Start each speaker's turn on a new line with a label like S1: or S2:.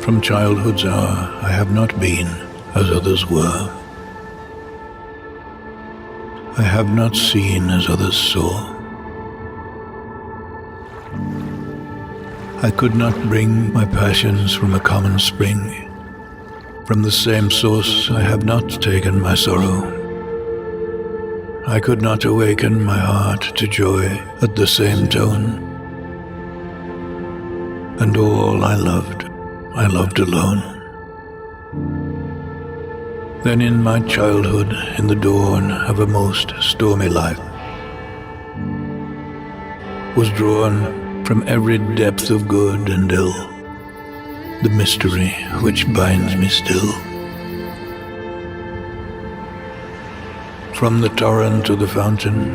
S1: From childhood's hour I have not been as others were. I have not seen as others saw. I could not bring my passions from a common spring. From the same source I have not taken my sorrow. I could not awaken my heart to joy at the same tone. And all I loved alone. Then in my childhood, in the dawn of a most stormy life, was drawn from every depth of good and ill, the mystery which binds me still. From the torrent to the fountain,